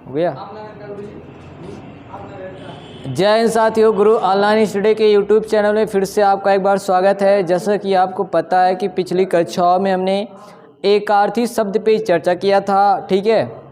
हो गया। जय हिंद साथियों, गुरु ऑनलाइन स्टडी के यूट्यूब चैनल में फिर से आपका एक बार स्वागत है। जैसा कि आपको पता है कि पिछली कक्षाओं में हमने एकार्थी शब्द पे चर्चा किया था, ठीक है।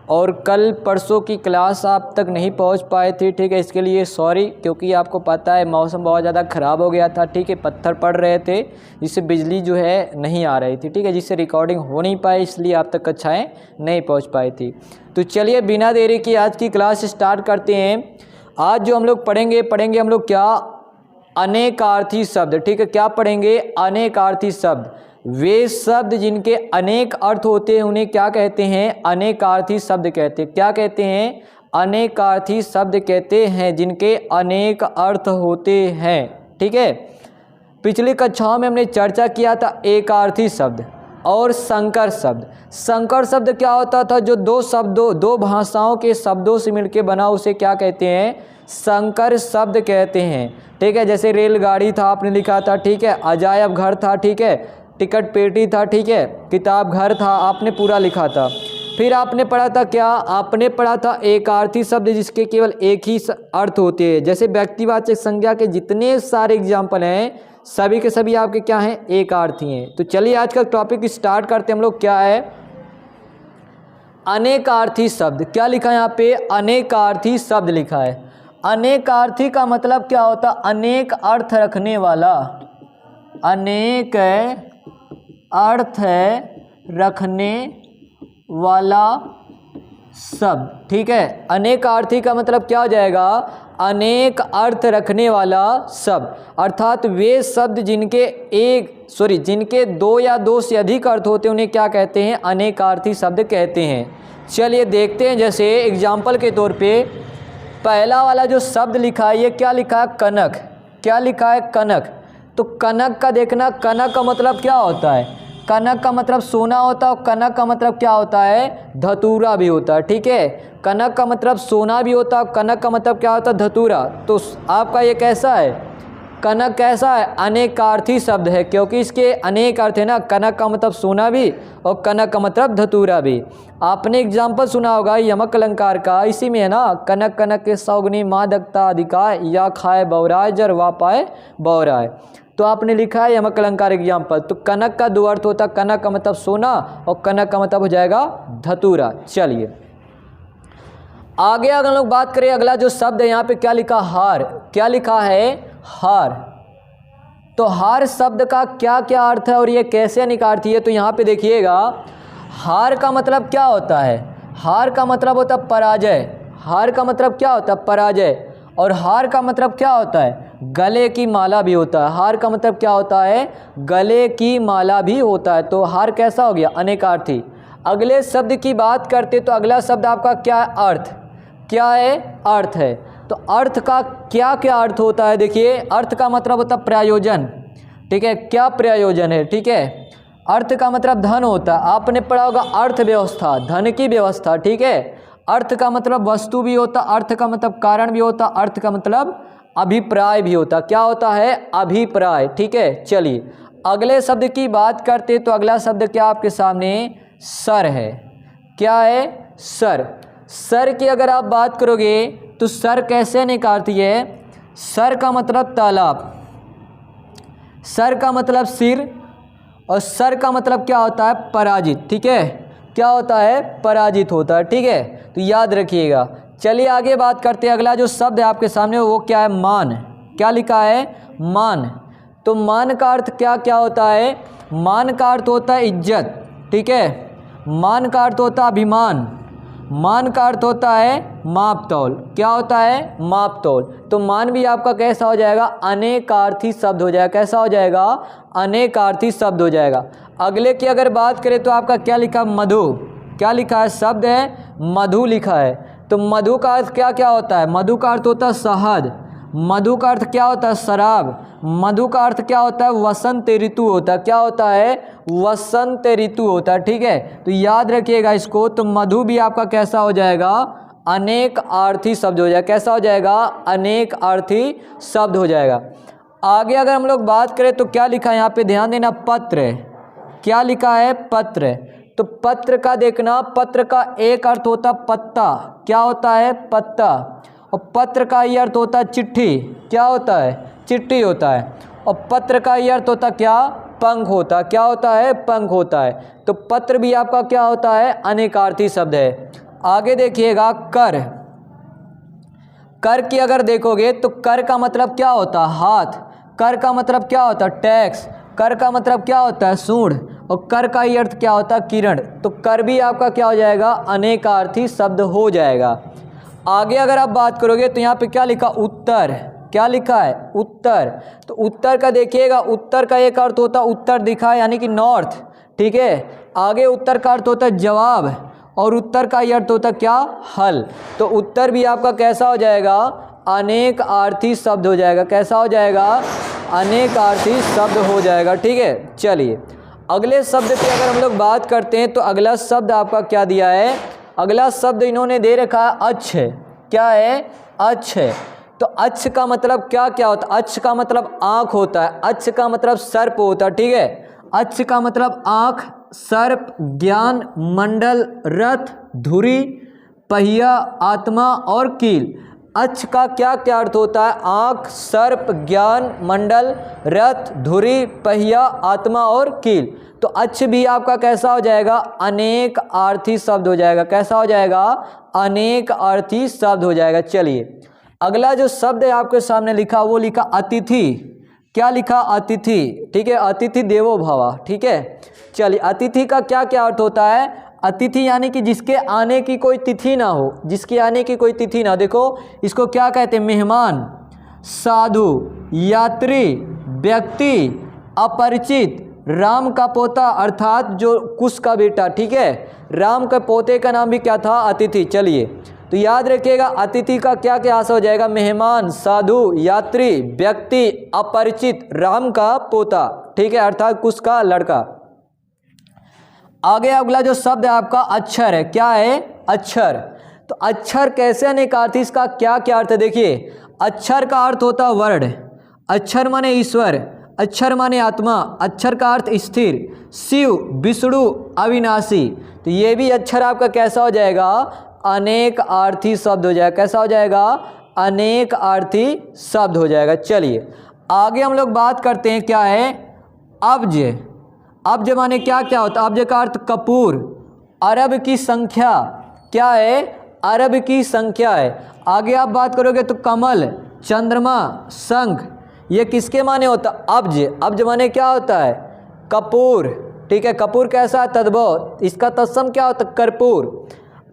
और कल परसों की क्लास आप तक नहीं पहुंच पाए थे, ठीक है। इसके लिए सॉरी, क्योंकि आपको पता है मौसम बहुत ज़्यादा ख़राब हो गया था, ठीक है। पत्थर पड़ रहे थे जिससे बिजली जो है नहीं आ रही थी, ठीक है, जिससे रिकॉर्डिंग हो नहीं पाई, इसलिए आप तक कक्षाएं नहीं पहुंच पाई थी। तो चलिए बिना देरी की आज की क्लास स्टार्ट करते हैं। आज जो हम लोग पढ़ेंगे हम लोग क्या, अनेकार्थी शब्द, ठीक है। क्या पढ़ेंगे? अनेकार्थी शब्द। वे शब्द जिनके अनेक अर्थ होते हैं उन्हें क्या कहते हैं? अनेकार्थी शब्द कहते हैं। क्या कहते हैं? अनेकार्थी शब्द कहते हैं जिनके अनेक अर्थ होते हैं, ठीक है। पिछली कक्षाओं में हमने चर्चा किया था एकार्थी शब्द और संकर शब्द। संकर शब्द क्या होता था? जो दो भाषाओं के शब्दों से मिलकर बना, उसे क्या कहते हैं? संकर शब्द कहते हैं, ठीक है। जैसे रेलगाड़ी था, आपने लिखा था, ठीक है। अजायब घर था, ठीक है। टिकट पेटी था, ठीक है। किताब घर था, आपने पूरा लिखा था। फिर आपने पढ़ा था क्या? आपने पढ़ा था एकार्थी शब्द जिसके केवल एक ही अर्थ होते हैं। जैसे व्यक्तिवाचक संज्ञा के जितने सारे एग्जाम्पल हैं सभी के सभी आपके क्या हैं? एकार्थी हैं। तो चलिए आज का टॉपिक स्टार्ट करते हैं हम लोग। क्या है? अनेकार्थी शब्द। क्या लिखा है यहाँ पे? अनेकार्थी शब्द लिखा है। अनेकार्थी का मतलब क्या होता? अनेक अर्थ रखने वाला। अनेक अर्थ रखने वाला शब्द, ठीक है। अनेकार्थी का मतलब क्या हो जाएगा? अनेक अर्थ रखने वाला शब्द, अर्थात वे शब्द जिनके दो या दो से अधिक अर्थ होते हैं उन्हें क्या कहते हैं? अनेकार्थी शब्द कहते हैं। चलिए देखते हैं। जैसे एग्जाम्पल के तौर पे पहला वाला जो शब्द लिखा है, ये क्या लिखा है? कनक। क्या लिखा है? कनक। तो कनक का देखना, कनक का मतलब क्या होता है? कनक का मतलब सोना होता है और कनक का मतलब क्या होता है? धतूरा भी होता है, ठीक है। कनक का मतलब सोना भी होता है, कनक का मतलब क्या होता है? धतूरा। तो आपका ये कैसा है? कनक कैसा है? अनेकार्थी शब्द है, क्योंकि इसके अनेक अर्थ है ना। कनक का मतलब सोना भी और कनक का मतलब धतूरा भी। आपने एग्जाम्पल सुना होगा यमक अलंकार का, इसी में है ना। कनक कनक के सौगनी मादकता अधिकाय, या खाए बौराय जर वा पाए बौराय। तो आपने लिखा है यमक अलंकार एग्जाम्पल। तो कनक का दो अर्थ होता है, कनक का मतलब सोना और कनक का मतलब हो जाएगा धतूरा। चलिए आगे अगर हम लोग बात करें, अगला जो शब्द है यहाँ पे क्या लिखा? हार। क्या लिखा है? हार। तो हार शब्द का क्या क्या अर्थ है और ये कैसे अनेकार्थी है? तो यहाँ पे देखिएगा, हार का मतलब क्या होता है? हार का मतलब होता है पराजय। हार का मतलब क्या होता है? पराजय। और हार का मतलब क्या होता है? गले की माला भी होता है। हार का मतलब क्या होता है? गले की माला भी होता है। तो हार कैसा हो गया? अनेकार्थी। अगले शब्द की बात करते तो अगला शब्द आपका क्या है? अर्थ। क्या है? अर्थ है। तो अर्थ का क्या क्या अर्थ होता है? देखिए, अर्थ का मतलब होता है प्रयोजन, ठीक है। क्या प्रयोजन है? ठीक है। अर्थ का मतलब धन होता है। आपने पढ़ा होगा अर्थव्यवस्था, धन की व्यवस्था, ठीक है। अर्थ का मतलब वस्तु भी होता, अर्थ का मतलब कारण भी होता, अर्थ का मतलब अभिप्राय भी होता। क्या होता है? अभिप्राय, ठीक है। चलिए अगले शब्द की बात करते तो अगला शब्द क्या आपके सामने? सर है। क्या है? सर। सर की अगर आप बात करोगे तो सर कैसे अनेकार्थी है? सर का मतलब तालाब, सर का मतलब सिर, और सर का मतलब क्या होता है? पराजित, ठीक है। क्या होता है? पराजित होता है, ठीक है। तो याद रखिएगा। चलिए आगे बात करते हैं। अगला जो शब्द है आपके सामने वो क्या है? मान। क्या लिखा है? मान। तो मान का अर्थ क्या क्या होता है? मान का अर्थ होता है इज्जत, ठीक है। मान का अर्थ होता है अभिमान। मान का अर्थ होता है मापतौल। क्या होता है? मापतौल। तो मान भी आपका कैसा हो जाएगा? अनेकार्थी शब्द हो जाएगा। कैसा हो जाएगा? अनेकार्थी शब्द हो जाएगा। अगले की अगर बात करें तो आपका क्या लिखा? मधु। क्या लिखा है? शब्द है मधु लिखा है। तो मधु का अर्थ क्या क्या होता है? मधु का अर्थ होता है शहद। मधु का अर्थ क्या होता है? शराब। मधु का अर्थ क्या होता है? वसंत ऋतु होता है। क्या होता है? वसंत ऋतु होता है, ठीक है। तो याद रखिएगा इसको। तो मधु भी आपका कैसा हो जाएगा? अनेक अर्थी शब्द हो जाएगा। कैसा हो जाएगा? अनेक अर्थी शब्द हो जाएगा। आगे अगर हम लोग बात करें तो क्या लिखा है यहाँ पे? ध्यान देना, पत्र। क्या लिखा है? पत्र। तो पत्र का देखना, पत्र का एक अर्थ होता पत्ता, क्या होता है पत्ता, और पत्र का ये अर्थ होता है चिट्ठी, क्या होता है चिट्ठी होता है, और पत्र का ये अर्थ होता क्या पंख होता, क्या होता है पंख होता है। तो पत्र भी आपका क्या होता है अनेकार्थी शब्द है। आगे देखिएगा कर, कर की अगर देखोगे तो कर का मतलब क्या होता है हाथ, कर का मतलब क्या होता है टैक्स, कर का मतलब क्या होता है सूंड, और कर का ये अर्थ क्या होता है किरण। तो कर भी आपका क्या हो जाएगा अनेकार्थी शब्द हो जाएगा। आगे अगर आप बात करोगे तो यहाँ पे क्या लिखा उत्तर, क्या लिखा है उत्तर। तो उत्तर का देखिएगा, उत्तर का एक अर्थ होता है उत्तर दिखा यानी कि नॉर्थ, ठीक है। आगे उत्तर का अर्थ होता है जवाब, और उत्तर का ये अर्थ होता है क्या हल। तो उत्तर भी आपका कैसा हो जाएगा अनेक अर्थी शब्द हो जाएगा, कैसा हो जाएगा अनेक अर्थी शब्द हो जाएगा, ठीक है। चलिए अगले शब्द पे अगर हम लोग बात करते हैं तो अगला शब्द आपका क्या दिया है, अगला शब्द इन्होंने दे रखा है अक्ष, क्या है अक्ष। तो अक्ष का मतलब क्या क्या होता है, अक्ष का मतलब आँख होता है, अक्ष का मतलब सर्प होता है, ठीक है। अक्ष का मतलब आँख, सर्प, ज्ञान, मंडल, रथ, धुरी, पहिया, आत्मा और कील। अक्ष का क्या क्या अर्थ होता है आँख, सर्प, ज्ञान, मंडल, रथ, धुरी, पहिया, आत्मा और कील। तो अक्ष भी आपका कैसा हो जाएगा अनेक अर्थी शब्द हो जाएगा, कैसा हो जाएगा अनेक अर्थी शब्द हो जाएगा। चलिए अगला जो शब्द है आपके सामने लिखा वो लिखा अतिथि, क्या लिखा अतिथि, ठीक है। अतिथि देवो भव, ठीक है। चलिए अतिथि का क्या क्या अर्थ होता है, अतिथि यानी कि जिसके आने की कोई तिथि ना हो, जिसके आने की कोई तिथि ना, देखो इसको क्या कहते हैं मेहमान, साधु, यात्री, व्यक्ति, अपरिचित, राम का पोता अर्थात जो कुश का बेटा, ठीक है। राम के पोते का नाम भी क्या था अतिथि। चलिए तो याद रखिएगा अतिथि का क्या क्या आशा हो जाएगा मेहमान, साधु, यात्री, व्यक्ति, अपरिचित, राम का पोता, ठीक है अर्थात कुश का लड़का। आगे अगला जो शब्द है आपका अक्षर है, क्या है अक्षर। तो अक्षर कैसे अनेकार्थी, इसका क्या क्या अर्थ है देखिए। अक्षर का अर्थ होता है वर्ड, अक्षर माने ईश्वर, अक्षर माने आत्मा, अक्षर का अर्थ स्थिर, शिव, विष्णु, अविनाशी। तो ये भी अक्षर आपका कैसा हो जाएगा अनेक अर्थी शब्द हो जाएगा, कैसा हो जाएगा अनेक अर्थी शब्द हो जाएगा। चलिए आगे हम लोग बात करते हैं क्या है अब्ज। अब्ज माने क्या क्या होता है, अब्ज का अर्थ कपूर, अरब की संख्या, क्या है अरब की संख्या है। आगे आप बात करोगे तो कमल, चंद्रमा, शंख, ये किसके माने होता है अब्ज। अब्ज माने क्या होता है कपूर, ठीक है। कपूर कैसा है तद्भव, इसका तत्सम क्या होता है कर्पूर।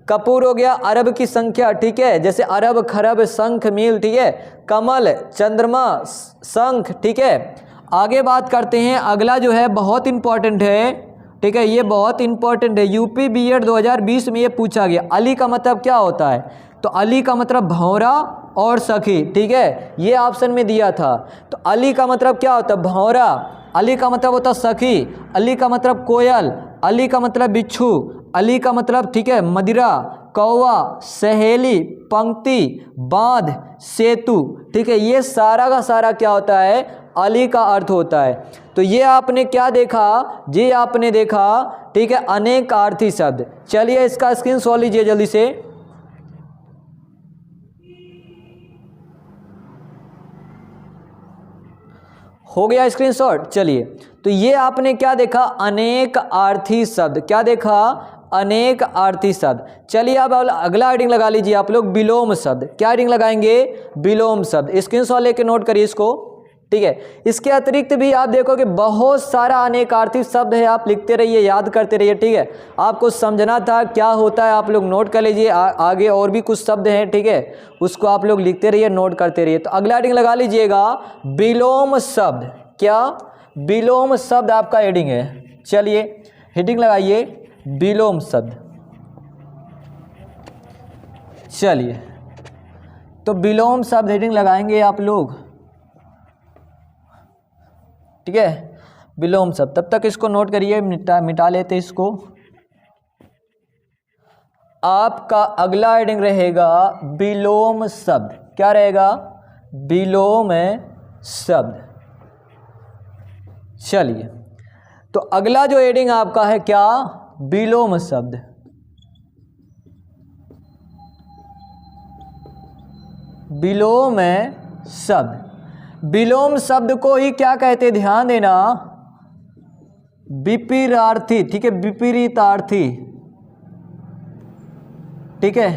कपूर हो गया अरब की संख्या, ठीक है, जैसे अरब, खरब, शंख, मील, ठीक है। कमल, चंद्रमा, शंख, ठीक है। आगे बात करते हैं अगला जो है बहुत इंपॉर्टेंट है, ठीक है, ये बहुत इंपॉर्टेंट है। यूपी बीएड 2020 में ये पूछा गया। अली का मतलब क्या होता है, तो अली का मतलब भौरा और सखी, ठीक है, ये ऑप्शन में दिया था। तो अली का मतलब क्या होता है भौरा, अली का मतलब होता सखी, अली का मतलब कोयल, अली का मतलब बिच्छू, अली का मतलब ठीक है मदिरा, कौवा, सहेली, पंक्ति, बांध, सेतु, ठीक है। ये सारा का सारा क्या होता है अली का अर्थ होता है। तो ये आपने क्या देखा, ये आपने देखा, ठीक है, अनेक अर्थी शब्द। चलिए इसका स्क्रीनशॉट लीजिए जल्दी से। हो गया स्क्रीनशॉट। चलिए तो ये आपने क्या देखा अनेक अर्थी शब्द, क्या देखा अनेक अर्थी शब्द। चलिए अब अगला हेडिंग लगा लीजिए आप लोग विलोम शब्द। क्या हेडिंग लगाएंगे विलोम शब्द। स्क्रीनशॉट लेके नोट करिए इसको, ठीक है। इसके अतिरिक्त भी आप देखोगे बहुत सारा अनेकार्थी शब्द है, आप लिखते रहिए, याद करते रहिए, ठीक है। आपको समझना था क्या होता है आप लोग नोट कर लीजिए। आगे और भी कुछ शब्द हैं, ठीक है, उसको आप लोग लिखते रहिए, नोट करते रहिए। तो अगला हेडिंग लगा लीजिएगा विलोम शब्द। क्या विलोम शब्द आपका हेडिंग है। चलिए हेडिंग लगाइए विलोम शब्द। चलिए तो विलोम शब्द हेडिंग लगाएंगे आप लोग, ठीक है, विलोम शब्द। तब तक इसको नोट करिए, मिटा लेते इसको। आपका अगला हेडिंग रहेगा विलोम शब्द। क्या रहेगा विलोम शब्द। चलिए तो अगला जो हेडिंग आपका है क्या विलोम शब्द। विलोम शब्द, विलोम शब्द को ही क्या कहते, ध्यान देना, विपरीतार्थी, ठीक है, विपरीतार्थी, ठीक है,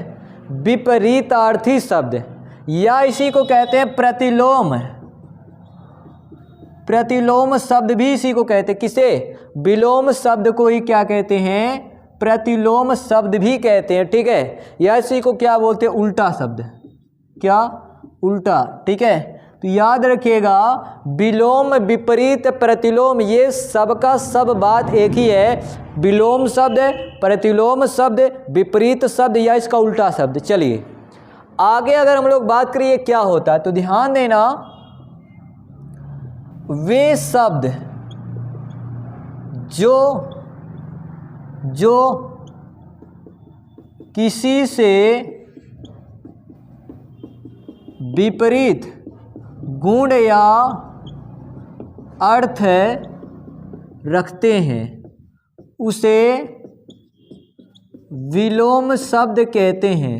विपरीतार्थी शब्द, या इसी को कहते हैं प्रतिलोम। प्रतिलोम शब्द भी इसी को कहते हैं, किसे, विलोम शब्द को ही क्या कहते हैं, प्रतिलोम शब्द भी कहते हैं, ठीक है, या इसी को क्या बोलते हैं, उल्टा शब्द, क्या, उल्टा, ठीक है। तो याद रखिएगा, विलोम, विपरीत, प्रतिलोम, ये सबका सब बात एक ही है। विलोम शब्द, प्रतिलोम शब्द, विपरीत शब्द या इसका उल्टा शब्द। चलिए आगे अगर हम लोग बात करिए क्या होता है, तो ध्यान देना, वे शब्द जो किसी से विपरीत गुण या अर्थ रखते हैं उसे विलोम शब्द कहते हैं,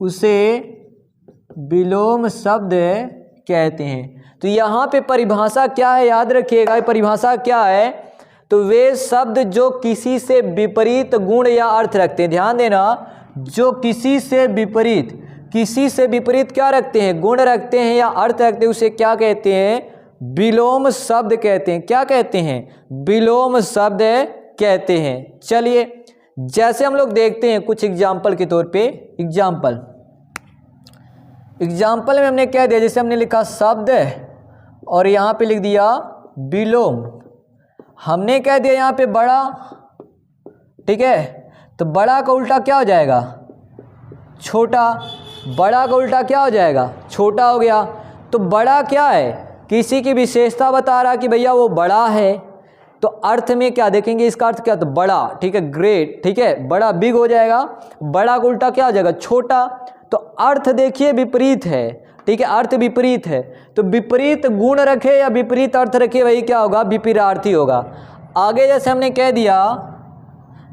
उसे विलोम शब्द कहते हैं। तो यहाँ पे परिभाषा क्या है, याद रखिएगा, परिभाषा क्या है, तो वे शब्द जो किसी से विपरीत गुण या अर्थ रखते हैं, ध्यान देना, जो किसी से विपरीत, किसी से विपरीत क्या रखते हैं, गुण रखते हैं या अर्थ रखते हैं, उसे क्या कहते हैं, विलोम शब्द कहते हैं। क्या कहते हैं, विलोम शब्द कहते हैं। चलिए जैसे हम लोग देखते हैं कुछ एग्जाम्पल के तौर पे, एग्जाम्पल में हमने क्या दिया, जैसे हमने लिखा शब्द और यहाँ पे लिख दिया विलोम, हमने कह दिया यहाँ पे बड़ा, ठीक है, तो बड़ा का उल्टा क्या हो जाएगा, छोटा, बड़ा का उल्टा क्या हो जाएगा, छोटा हो गया। तो बड़ा क्या है, किसी की विशेषता बता रहा कि भैया वो बड़ा है, तो अर्थ में क्या देखेंगे, इसका अर्थ क्या, तो बड़ा, ठीक है, ग्रेट, ठीक है, बड़ा, बिग हो जाएगा। बड़ा का उल्टा क्या हो जाएगा, छोटा। तो अर्थ देखिए विपरीत है, ठीक है, अर्थ विपरीत है, तो विपरीत गुण रखे या विपरीत अर्थ रखे, वही क्या होगा, विपरीतार्थी होगा। आगे जैसे हमने कह दिया,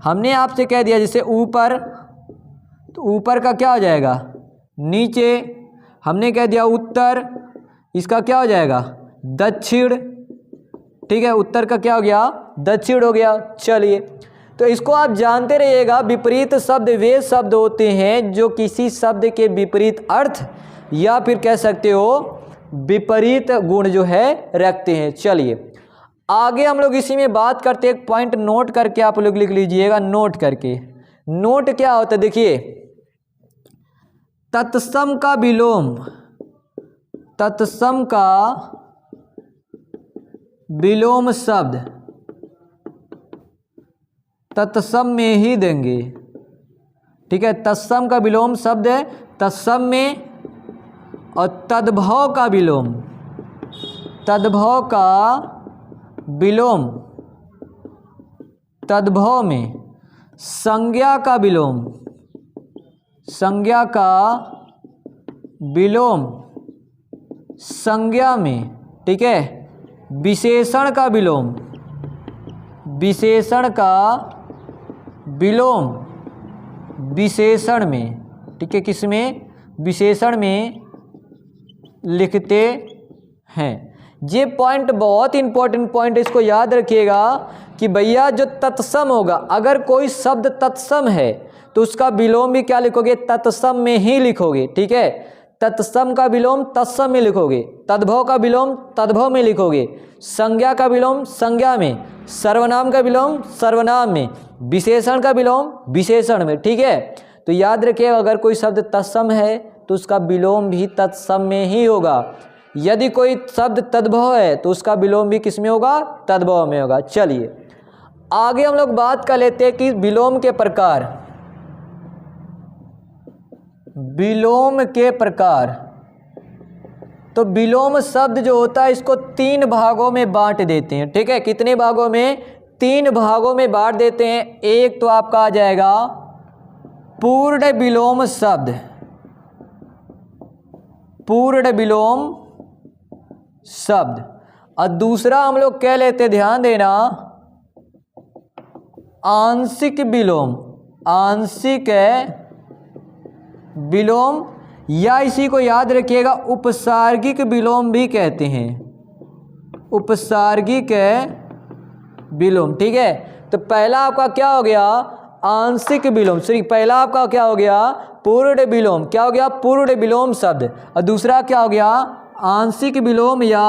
हमने आपसे कह दिया जैसे ऊपर, तो ऊपर का क्या हो जाएगा, नीचे, हमने कह दिया उत्तर, इसका क्या हो जाएगा, दक्षिण, ठीक है, उत्तर का क्या हो गया, दक्षिण हो गया। चलिए तो इसको आप जानते रहिएगा, विपरीत शब्द वे शब्द होते हैं जो किसी शब्द के विपरीत अर्थ या फिर कह सकते हो विपरीत गुण जो है रखते हैं। चलिए आगे हम लोग इसी में बात करते हैं, एक पॉइंट नोट करके आप लोग लिख लीजिएगा, नोट करके। नोट क्या होता है, देखिए, तत्सम का विलोम, तत्सम का विलोम शब्द तत्सम में ही देंगे, ठीक है, तत्सम का विलोम शब्द है तत्सम में, और तद्भव का विलोम, तद्भव का विलोम तद्भव में, संज्ञा का विलोम, संज्ञा का विलोम संज्ञा में, ठीक है, विशेषण का विलोम, विशेषण का विलोम विशेषण में, ठीक है, किसमें, विशेषण में लिखते हैं। ये पॉइंट बहुत इंपॉर्टेंट पॉइंट है, इसको याद रखिएगा कि भैया जो तत्सम होगा, अगर कोई शब्द तत्सम है तो उसका विलोम भी क्या लिखोगे, तत्सम में ही लिखोगे, ठीक है, तत्सम का विलोम तत्सम में लिखोगे, तद्भव का विलोम तद्भव में लिखोगे, संज्ञा का विलोम संज्ञा में, सर्वनाम का विलोम सर्वनाम में, विशेषण का विलोम विशेषण में, ठीक है। तो याद रखिए, अगर कोई शब्द तत्सम है तो उसका विलोम भी तत्सम में ही होगा। यदि कोई शब्द तद्भव है तो उसका विलोम भी किस में होगा, तद्भव में होगा। चलिए आगे हम लोग बात कर लेते हैं कि विलोम के प्रकार, विलोम के प्रकार। तो विलोम शब्द जो होता है इसको 3 भागों में बांट देते हैं, ठीक है, कितने भागों में, 3 भागों में बांट देते हैं। एक तो आपका आ जाएगा पूर्ण विलोम शब्द, पूर्ण विलोम शब्द, और दूसरा हम लोग कह लेते, ध्यान देना, आंशिक विलोम, आंशिक विलोम, या इसी को याद रखिएगा उपसार्गिक विलोम भी कहते हैं, उपसार्गिक विलोम। ठीक है, तो पहला आपका क्या हो गया, आंशिक विलोम, सॉरी पहला आपका क्या हो गया, पूर्ण विलोम। क्या हो गया, पूर्ण विलोम शब्द। और दूसरा क्या हो गया, आंशिक विलोम या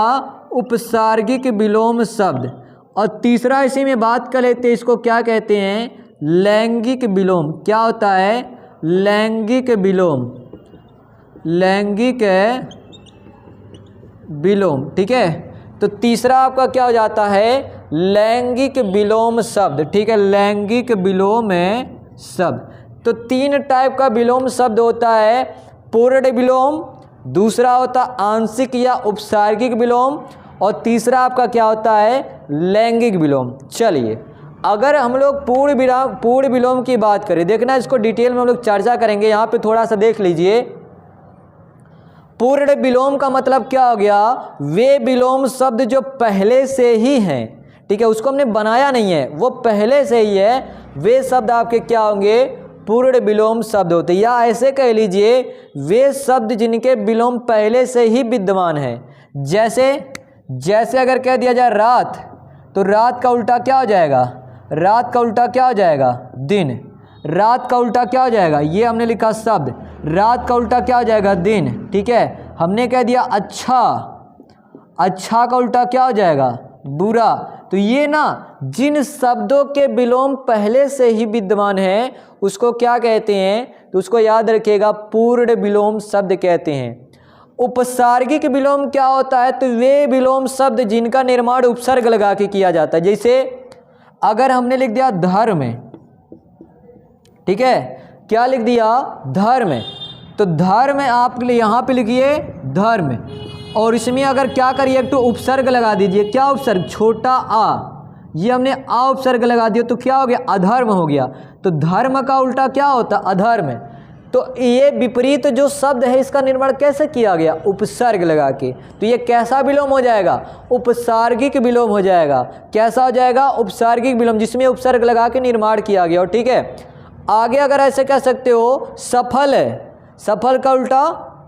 उपसार्गिक विलोम शब्द। और तीसरा इसी में बात कर लेते हैं, इसको क्या कहते हैं, लैंगिक विलोम। क्या होता है, लैंगिक विलोम, लैंगिक विलोम। ठीक है, तो तीसरा आपका क्या हो जाता है, लैंगिक विलोम शब्द। ठीक है, लैंगिक विलोम शब्द। तो तीन टाइप का विलोम शब्द होता है, पूर्ण विलोम, दूसरा होता आंशिक या उपसार्गिक विलोम, और तीसरा आपका क्या होता है, लैंगिक विलोम। चलिए अगर हम लोग पूर्ण विलोम की बात करें, देखना इसको डिटेल में हम लोग चर्चा करेंगे। यहाँ पे थोड़ा सा देख लीजिए, पूर्ण विलोम का मतलब क्या हो गया, वे विलोम शब्द जो पहले से ही हैं। ठीक है, उसको हमने बनाया नहीं है, वो पहले से ही है, वे शब्द आपके क्या होंगे, पूर्ण विलोम शब्द होते हैं। या ऐसे कह लीजिए, वे शब्द जिनके विलोम पहले से ही विद्यमान है। जैसे अगर कह दिया जाए रात, तो रात का उल्टा क्या हो जाएगा, रात का उल्टा क्या हो जाएगा, दिन। रात का उल्टा क्या हो जाएगा, ये हमने लिखा शब्द, रात का उल्टा क्या हो जाएगा, दिन। ठीक है, हमने कह दिया अच्छा, अच्छा का उल्टा क्या हो जाएगा, बुरा। तो ये ना जिन शब्दों के विलोम पहले से ही विद्यमान है उसको क्या कहते हैं, तो उसको याद रखिएगा, पूर्ण विलोम शब्द कहते हैं। उपसार्गिक विलोम क्या होता है, तो वे विलोम शब्द जिनका निर्माण उपसर्ग लगा के किया जाता है। जैसे अगर हमने लिख दिया धर्म, ठीक है, क्या लिख दिया, धर्म, तो धर्म आप यहाँ पे लिखिए धर्म, और इसमें अगर क्या करिए, एक तो उपसर्ग लगा दीजिए। क्या उपसर्ग, छोटा आ, ये हमने आ उपसर्ग लगा दिया, तो क्या हो गया, अधर्म हो गया। तो धर्म का उल्टा क्या होता, अधर्म। तो ये विपरीत जो शब्द है इसका निर्माण कैसे किया गया, उपसर्ग लगा के। तो ये कैसा विलोम हो जाएगा, उपसार्गिक विलोम हो जाएगा। कैसा हो जाएगा, उपसार्गिक विलोम, जिसमें उपसर्ग लगा के निर्माण किया गया। और ठीक है, आगे अगर ऐसे कह सकते हो, सफल है, सफल का उल्टा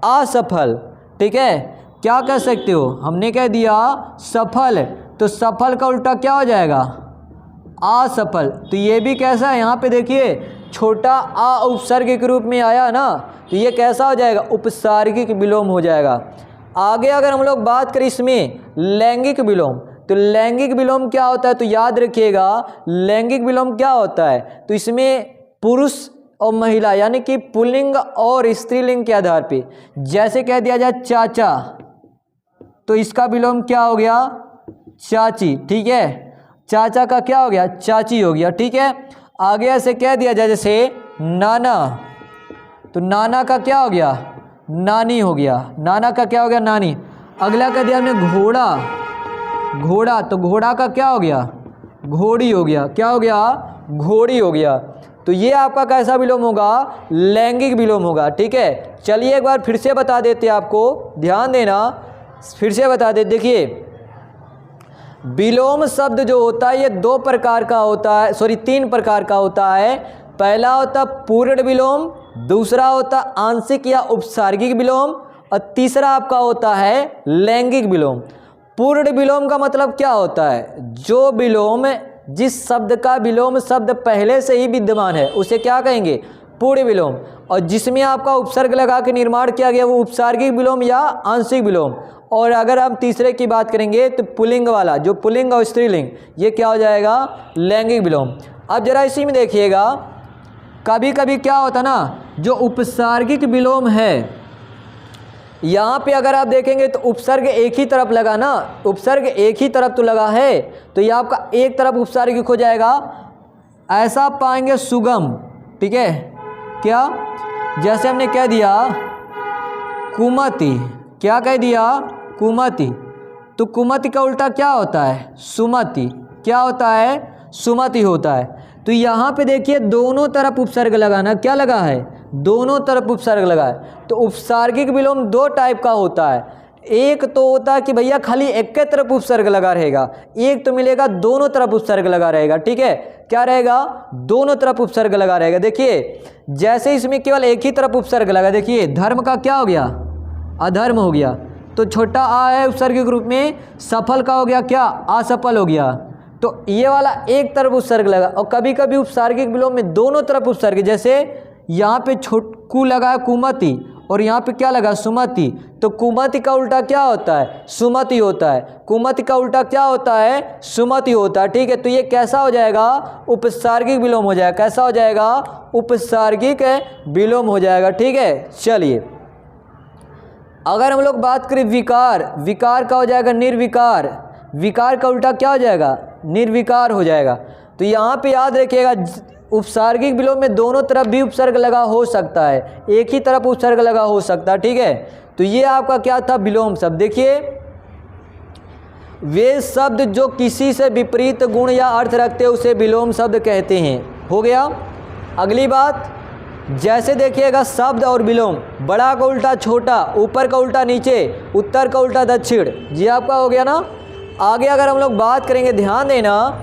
असफल। ठीक है, क्या कह सकते हो, हमने कह दिया सफल, तो सफल का उल्टा क्या हो जाएगा, असफल। तो ये भी कैसा है, यहाँ पे देखिए छोटा आ उपसर्ग के रूप में आया ना, तो ये कैसा हो जाएगा, उपसार्गिक विलोम हो जाएगा। आगे अगर हम लोग बात करें इसमें लैंगिक विलोम, तो लैंगिक विलोम क्या होता है, तो याद रखिएगा लैंगिक विलोम क्या होता है, तो इसमें पुरुष और महिला यानी कि पुल्लिंग और स्त्रीलिंग के आधार पे, जैसे कह दिया जाए चाचा, तो इसका विलोम क्या हो गया, चाची। ठीक है, चाचा का क्या हो गया, चाची हो गया। ठीक है, आगे ऐसे कह दिया जाए जैसे नाना, तो नाना का क्या हो गया, नानी हो गया। नाना का क्या हो गया, नानी। अगला कह दिया हमने घोड़ा, घोड़ा, तो घोड़ा का क्या हो गया, घोड़ी हो गया। क्या हो गया, घोड़ी हो गया। तो ये आपका कैसा विलोम होगा, लैंगिक विलोम होगा। ठीक है, चलिए एक बार फिर से बता देते हैं आपको, ध्यान देना, फिर से बता दे। देखिए विलोम शब्द जो होता है ये दो प्रकार का होता है, सॉरी तीन प्रकार का होता है। पहला होता पूर्ण विलोम, दूसरा होता आंशिक या उपसार्गिक विलोम, और तीसरा आपका होता है लैंगिक विलोम। पूर्ण विलोम का मतलब क्या होता है, जो विलोम, जिस शब्द का विलोम शब्द पहले से ही विद्यमान है उसे क्या कहेंगे, पूर्ण विलोम। और जिसमें आपका उपसर्ग लगा के निर्माण किया गया वो उपसार्गिक विलोम या आंशिक विलोम। और अगर हम तीसरे की बात करेंगे तो पुल्लिंग वाला, जो पुल्लिंग और स्त्रीलिंग, ये क्या हो जाएगा, लैंगिक विलोम। अब जरा इसी में देखिएगा, कभी कभी क्या होता ना, जो उपसार्गिक विलोम है यहाँ पे अगर आप देखेंगे तो उपसर्ग एक ही तरफ लगा ना, उपसर्ग एक ही तरफ तो लगा है, तो ये आपका एक तरफ उपसार्गिक हो जाएगा। ऐसा पाएंगे सुगम। ठीक है, क्या, जैसे हमने कह दिया कुमति, क्या कह दिया, कुमति, तो कुमति का उल्टा क्या होता है, सुमति। क्या होता है, सुमति होता है। तो यहाँ पे देखिए दोनों तरफ उपसर्ग लगाना, क्या लगा है, दोनों तरफ उपसर्ग लगा है। तो उपसार्गिक विलोम दो टाइप का होता है, एक तो होता है कि भैया खाली एक के तरफ उपसर्ग लगा रहेगा, एक तो मिलेगा दोनों तरफ उपसर्ग लगा रहेगा। ठीक है, क्या रहेगा, दोनों तरफ उपसर्ग लगा रहेगा। देखिए जैसे इसमें केवल एक ही तरफ उपसर्ग लगा, देखिए धर्म का क्या हो गया, अधर्म हो गया, तो छोटा आ है उपसर्ग के रूप में, सफल का हो गया क्या, असफल हो गया। तो ये वाला एक तरफ उपसर्ग लगा, और कभी कभी उपसर्गिक विलोम में दोनों तरफ उपसर्ग, जैसे यहाँ पे कु लगा है कुमति और यहाँ पे क्या लगा सुमति, तो कुमति का उल्टा क्या होता है, सुमति होता है। कुमति का उल्टा क्या होता है, सुमति होता है। ठीक है, तो ये कैसा हो जाएगा, उपसर्गिक विलोम हो जाएगा। कैसा हो जाएगा, उपसर्गिक विलोम हो जाएगा। ठीक है, चलिए अगर हम लोग बात करें विकार, विकार का हो जाएगा निर्विकार, विकार का उल्टा क्या हो जाएगा, निर्विकार हो जाएगा। तो यहाँ पे याद रखिएगा उपसर्गिक विलोम में दोनों तरफ भी उपसर्ग लगा हो सकता है, एक ही तरफ उपसर्ग लगा हो सकता है। ठीक है, तो ये आपका क्या था, विलोम शब्द। देखिए वे शब्द जो किसी से विपरीत गुण या अर्थ रखते हैं उसे विलोम शब्द कहते हैं। हो गया। अगली बात, जैसे देखिएगा शब्द और विलोम, बड़ा का उल्टा छोटा, ऊपर का उल्टा नीचे, उत्तर का उल्टा दक्षिण, जी आपका हो गया ना। आगे अगर हम लोग बात करेंगे, ध्यान देना,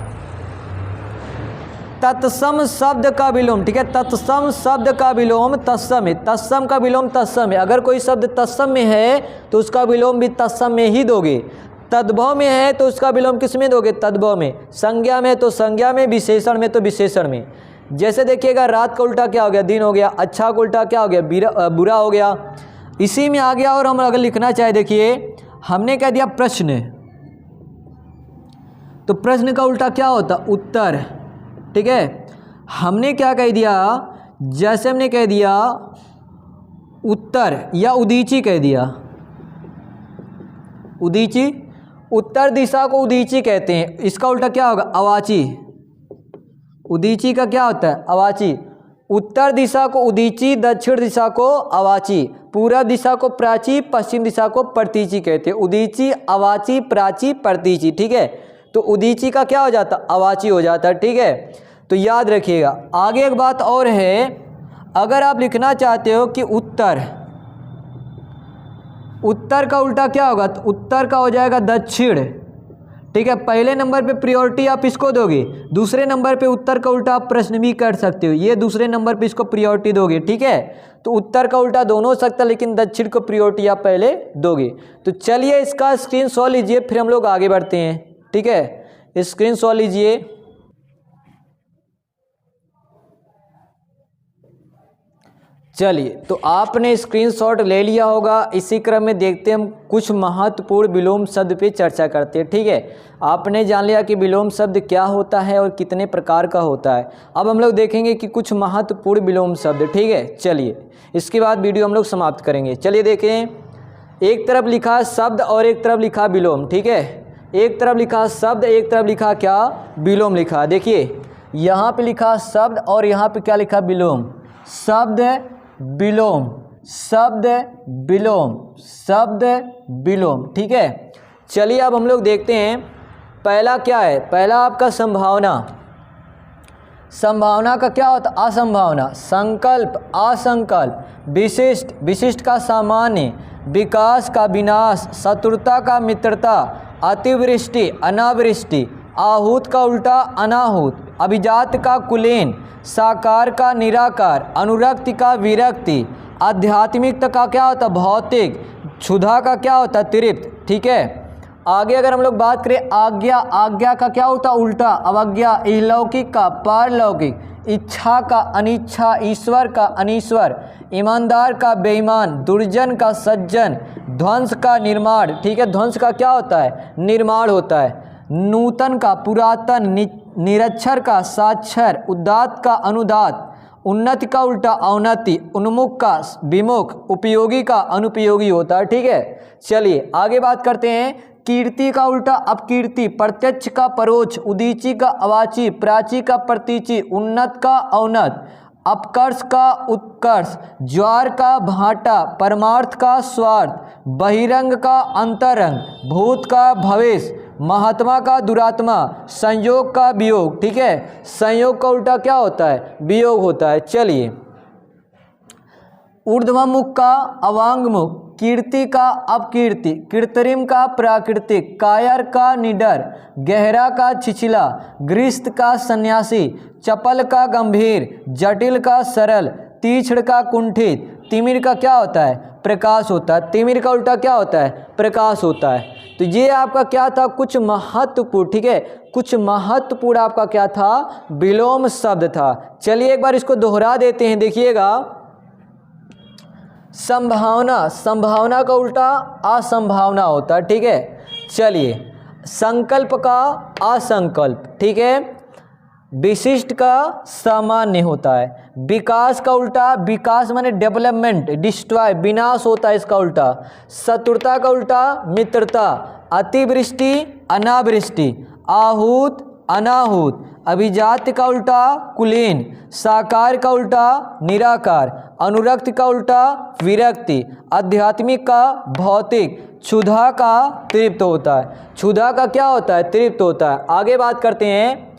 तत्सम शब्द का विलोम। ठीक है, तत्सम शब्द का विलोम तत्सम है, तत्सम का विलोम तत्सम है। अगर कोई शब्द तत्सम में है तो उसका विलोम भी तत्सम में ही दोगे। तद्भव में है तो उसका विलोम किस में दोगे, तद्भव में। संज्ञा में तो संज्ञा में, विशेषण में तो विशेषण में। जैसे देखिएगा रात का उल्टा क्या हो गया, दिन हो गया। अच्छा का उल्टा क्या हो गया, बुरा हो गया। इसी में आ गया। और हम अगर लिखना चाहे, देखिए हमने कह दिया प्रश्न, तो प्रश्न का उल्टा क्या होता, उत्तर। ठीक है, हमने क्या कह दिया, जैसे हमने कह दिया उत्तर या उदीची कह दिया, उदीची, उत्तर दिशा को उदीची कहते हैं। इसका उल्टा क्या होगा, अवाची। उदीची का क्या होता है, अवाची। उत्तर दिशा को उदीची, दक्षिण दिशा को अवाची, पूर्व दिशा को प्राची, पश्चिम दिशा को प्रतीची कहते हैं। उदीची, अवाची, प्राची, प्रतीची। ठीक है, तो उदीची का क्या हो जाता, अवाची हो जाता है। ठीक है, तो याद रखिएगा। आगे एक बात और है, अगर आप लिखना चाहते हो कि उत्तर, उत्तर का उल्टा क्या होगा, तो उत्तर का हो जाएगा दक्षिण। ठीक है, पहले नंबर पे प्रायोरिटी आप इसको दोगे, दूसरे नंबर पे उत्तर का उल्टा आप प्रश्न भी कर सकते हो, ये दूसरे नंबर पे इसको प्रायोरिटी दोगे। ठीक है, तो उत्तर का उल्टा दोनों हो सकता है, लेकिन दक्षिण को प्रायोरिटी आप पहले दोगे। तो चलिए इसका स्क्रीनशॉट लीजिए, फिर हम लोग आगे बढ़ते हैं। ठीक है, स्क्रीनशॉट लीजिए। चलिए, तो आपने स्क्रीनशॉट ले लिया होगा। इसी क्रम में देखते हैं हम कुछ महत्वपूर्ण विलोम शब्द पे चर्चा करते हैं। ठीक है, आपने जान लिया कि विलोम शब्द क्या होता है और कितने प्रकार का होता है। अब हम लोग देखेंगे कि कुछ महत्वपूर्ण विलोम शब्द। ठीक है, चलिए इसके बाद वीडियो हम लोग समाप्त करेंगे। चलिए देखें, एक तरफ लिखा शब्द और एक तरफ लिखा विलोम। ठीक है, एक तरफ लिखा शब्द, एक तरफ लिखा क्या, विलोम लिखा। देखिए यहाँ पे लिखा शब्द और यहाँ पे क्या लिखा, विलोम। शब्द विलोम, शब्द विलोम, शब्द विलोम। ठीक है, चलिए अब हम लोग देखते हैं पहला क्या है। पहला आपका संभावना। संभावना का क्या होता, असंभावना। संकल्प, असंकल्प। विशिष्ट, विशिष्ट का सामान्य। विकास का विनाश। शत्रुता का मित्रता। अतिवृष्टि, अनावृष्टि। आहूत का उल्टा अनाहूत। अभिजात का कुलीन। साकार का निराकार। अनुरक्ति का विरक्ति। आध्यात्मिकता का क्या होता, भौतिक। क्षुधा का क्या होता, तृप्त। ठीक है, आगे अगर हम लोग बात करें आज्ञा, आज्ञा का क्या होता, उल्टा अवज्ञा। अलौकिक का पारलौकिक। इच्छा का अनिच्छा। ईश्वर का अनीश्वर। ईमानदार का बेईमान। दुर्जन का सज्जन। ध्वंस का निर्माण। ठीक है, ध्वंस का क्या होता है, निर्माण होता है। नूतन का पुरातन। निरक्षर का साक्षर। उदात्त का अनुदात। उन्नति का उल्टा अवनति। उन्मुख का विमुख। उपयोगी का अनुपयोगी होता है। ठीक है, चलिए आगे बात करते हैं। कीर्ति का उल्टा अपकीर्ति। प्रत्यक्ष का परोक्ष। उदीची का अवाची। प्राची का प्रतीची। उन्नत का अवनत। अपकर्ष का उत्कर्ष। ज्वार का भाटा। परमार्थ का स्वार्थ। बहिरंग का अंतरंग। भूत का भविष्य। महात्मा का दुरात्मा। संयोग का वियोग। ठीक है, संयोग का उल्टा क्या होता है, वियोग होता है। चलिए ऊर्ध्वमुख का अवांगमुख। कीर्ति का अपकीर्ति, कृत्रिम का प्राकृतिक, कायर का निडर, गहरा का छिछला, गृहस्थ का सन्यासी, चपल का गंभीर, जटिल का सरल, तीक्ष्ण का कुंठित। तिमिर का क्या होता है? प्रकाश होता है। तिमिर का उल्टा क्या होता है? प्रकाश होता है। तो ये आपका क्या था? कुछ महत्वपूर्ण, ठीक है, कुछ महत्वपूर्ण आपका क्या था? विलोम शब्द था। चलिए एक बार इसको दोहरा देते हैं, देखिएगा। संभावना, संभावना का उल्टा असंभावना होता है, ठीक है। चलिए, संकल्प का असंकल्प, ठीक है। विशिष्ट का सामान्य होता है। विकास का उल्टा, विकास माने डेवलपमेंट, डिस्ट्रॉय, विनाश होता है इसका उल्टा। शत्रुता का उल्टा मित्रता। अतिवृष्टि अनावृष्टि, आहूत अनाहूत। अभिजात्य का उल्टा कुलीन, साकार का उल्टा निराकार, अनुरक्त का उल्टा विरक्ति, आध्यात्मिक का भौतिक, क्षुधा का तृप्त होता है। क्षुधा का क्या होता है? तृप्त होता है। आगे बात करते हैं।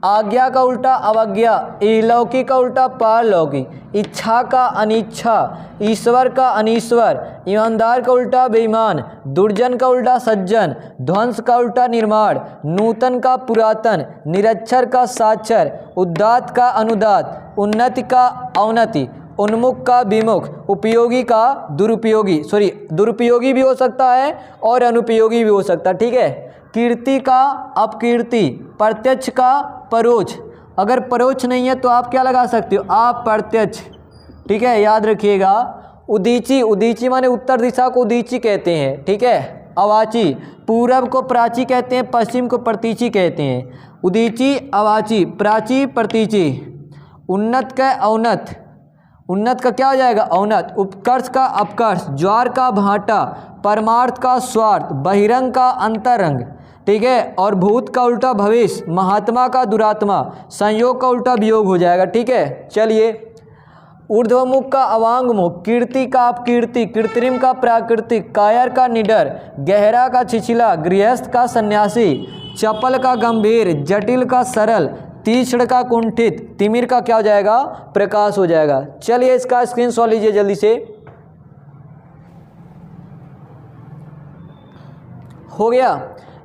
आज्ञा का उल्टा अवज्ञा, इहलौकिक का उल्टा पारलौकिक, इच्छा का अनिच्छा, ईश्वर का अनीश्वर, ईमानदार का उल्टा बेईमान, दुर्जन का उल्टा सज्जन, ध्वंस का उल्टा निर्माण, नूतन का पुरातन, निरक्षर का साक्षर, उदात्त का अनुदात, उन्नति का अवनति, उन्मुख का विमुख, उपयोगी का दुरुपयोगी, दुरुपयोगी भी हो सकता है और अनुपयोगी भी हो सकता है, ठीक है। कीर्ति का अपकीर्ति, प्रत्यक्ष का परोक्ष। अगर परोक्ष नहीं है तो आप क्या लगा सकते हो? अप्रत्यक्ष, ठीक है, याद रखिएगा। उदीची, उदीची माने उत्तर दिशा को उदीची कहते हैं, ठीक है। अवाची, पूरब को प्राची कहते हैं, पश्चिम को प्रतीची कहते हैं। उदीची अवाची, प्राची प्रतीची। उन्नत का अवनत, उन्नत का क्या हो जाएगा? अवनत। उपकर्ष का अपकर्ष, ज्वार का भाटा, परमार्थ का स्वार्थ, बहिरंग का अंतरंग, ठीक है। और भूत का उल्टा भविष्य, महात्मा का दुरात्मा, संयोग का उल्टा वियोग हो जाएगा, ठीक है। चलिए, ऊर्ध्वमुख का अवांगमुख, कीर्ति का अपकीर्ति, कृत्रिम का प्राकृतिक, कायर का निडर, गहरा का छिछला, गृहस्थ का सन्यासी, चपल का गंभीर, जटिल का सरल, तीक्ष्ण का कुंठित, तिमिर का क्या हो जाएगा? प्रकाश हो जाएगा। चलिए इसका स्क्रीनशॉट लीजिए जल्दी से। हो गया।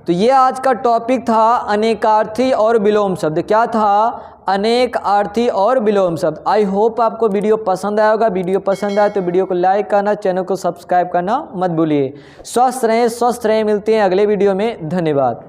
तो ये आज का टॉपिक था अनेकार्थी और विलोम शब्द। क्या था? अनेक अर्थी और विलोम शब्द। आई होप आपको वीडियो पसंद आया होगा। वीडियो पसंद आए तो वीडियो को लाइक करना, चैनल को सब्सक्राइब करना मत भूलिए। स्वस्थ रहें, स्वस्थ रहें। मिलते हैं अगले वीडियो में। धन्यवाद।